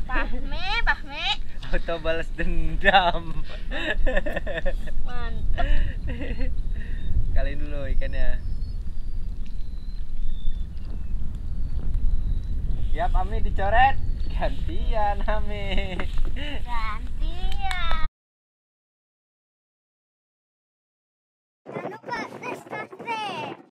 Pahmi. Auto balas dendam. Mantap. Kaliin dulu ikannya. Siap Ami dicoret. Gantian Ami. Gantian. Jangan lupa subscribe.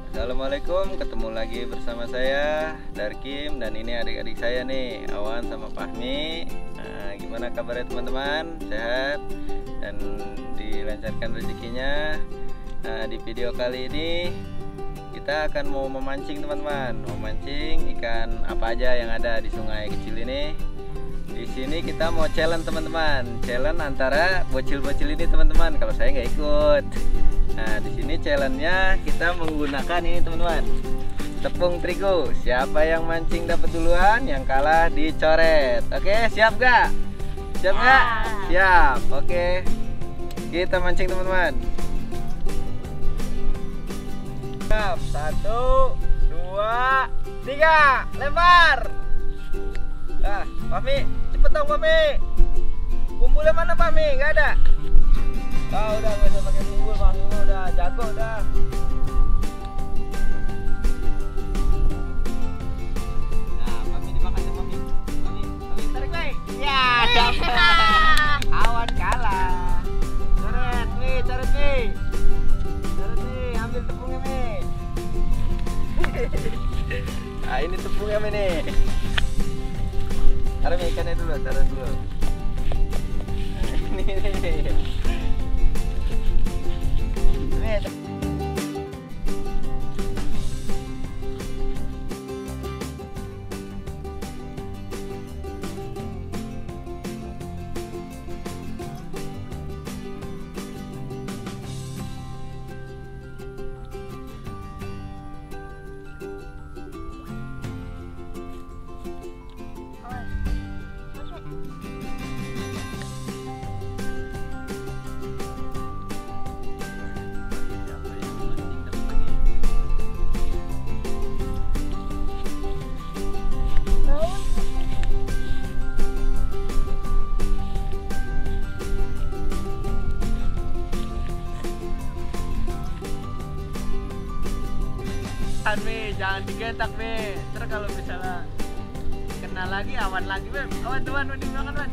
Assalamualaikum, ketemu lagi bersama saya Darkim dan ini adik-adik saya nih, Awan sama Fahmi. Nah, gimana kabarnya teman-teman? Sehat dan dilancarkan rezekinya. Nah, di video kali ini kita akan mau memancing teman-teman, mau mancing ikan apa aja yang ada di sungai kecil ini. Di sini kita mau challenge teman-teman, challenge antara bocil-bocil ini teman-teman. Kalau saya nggak ikut. Nah, di sini challenge-nya kita menggunakan ini teman-teman, tepung terigu. Siapa yang mancing dapat duluan, yang kalah dicoret. Oke, siap gak? Siap gak? Siap. Oke, kita mancing teman-teman. Siap. 1, 2, 3, lempar. Nah, Fahmi, cepet dong Fahmi. Kumpulnya mana Fahmi? Gak ada. Udah gak usah pakai bumbul, Fahmi udah jago udah. Nah, Fahmi dimakan ya Fahmi. Fahmi tarik lagi. Ya, dapat. Awan kalah. Coret nih, coret nih. Coret nih, ambil tepungnya nih. Nah, ini tepungnya nih. Taruh ikannya dulu, taruh dulu. Nah, ini. Mi, jangan digetak Mi. Terus kalau misalnya kena lagi awan lagi Mi. Awan tuan di belakang tuan.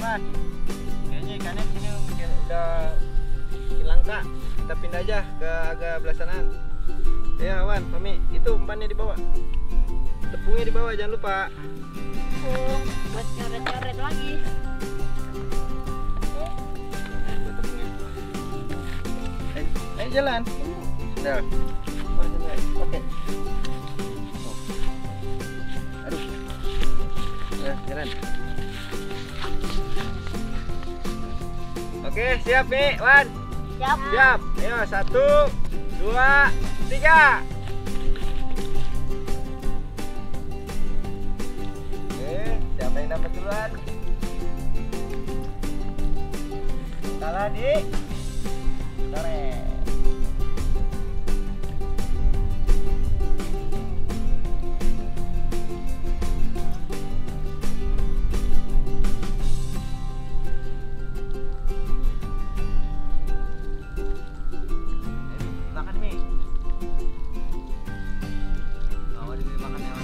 Kayaknya ikannya sini udah hilang kak. Kita pindah aja ke agak belah sanaan. Ya Wan, Fahmi, itu umpannya di bawah. Tepungnya di bawah, jangan lupa. Buat coret-coret lagi. Ayo jalan. Sudah. Oke. Aduh. Ya, jalan. Oke, siap nih, Wan. Siap. Siap. Ayo, 1, 2, 3. Oke, siapa yang dapat duluan? salah di coret. Makan mie. Mau dimakan ya.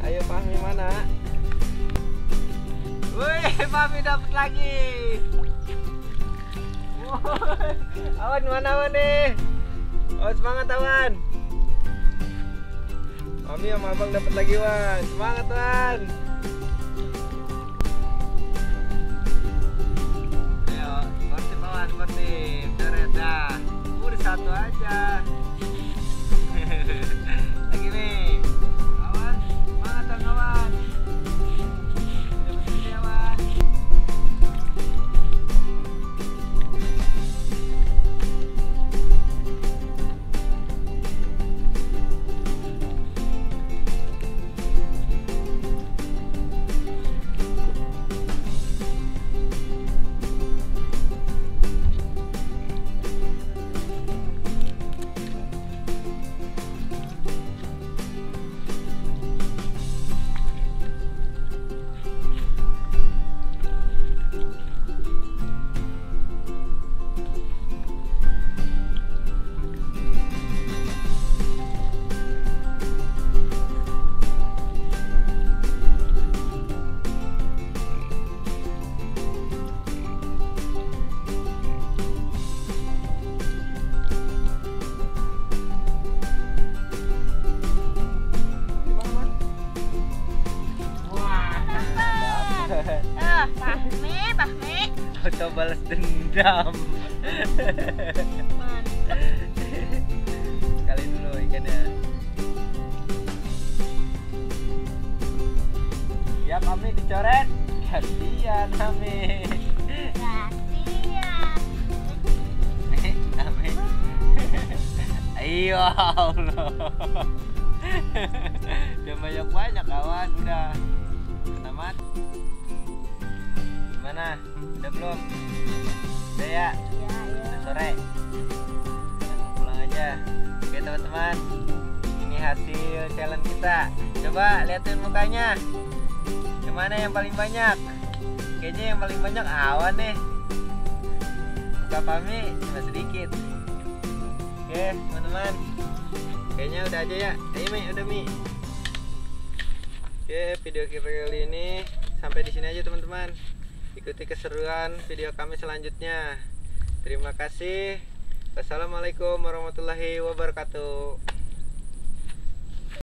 Ayo Fahmi mana? Wih, Fahmi dapat lagi. Awan mana Awan nih? Oh semangat Awan. Fahmi sama Abang dapat lagi Wan. Semangat Wan. Ayo, sportif Awan, sportif. Coret dah. Udah satu aja. Lagi nih. Awan, semangat dong Awan. Dapat ini Awan. Fahmi. Auto balas dendam. Mantap. Kali dulu ikannya. Ya Fahmi dicoret. Kasihan Fahmi. Kasihan. Fahmi. Ayo Allah. Udah banyak kawan, udah. Selamat. Gimana? Udah belum? Udah ya? Udah sore. Langsung pulang aja. Oke teman-teman, ini hasil challenge kita. Coba liatin mukanya. Gimana yang paling banyak? Kayaknya yang paling banyak Awan nih. Muka Fahmi cuma sedikit. Oke teman-teman, kayaknya udah aja ya. Ayo Mi, udah Mi. Oke, video kita kali ini sampai di sini aja teman-teman. Ikuti keseruan video kami selanjutnya. Terima kasih. Wassalamualaikum warahmatullahi wabarakatuh.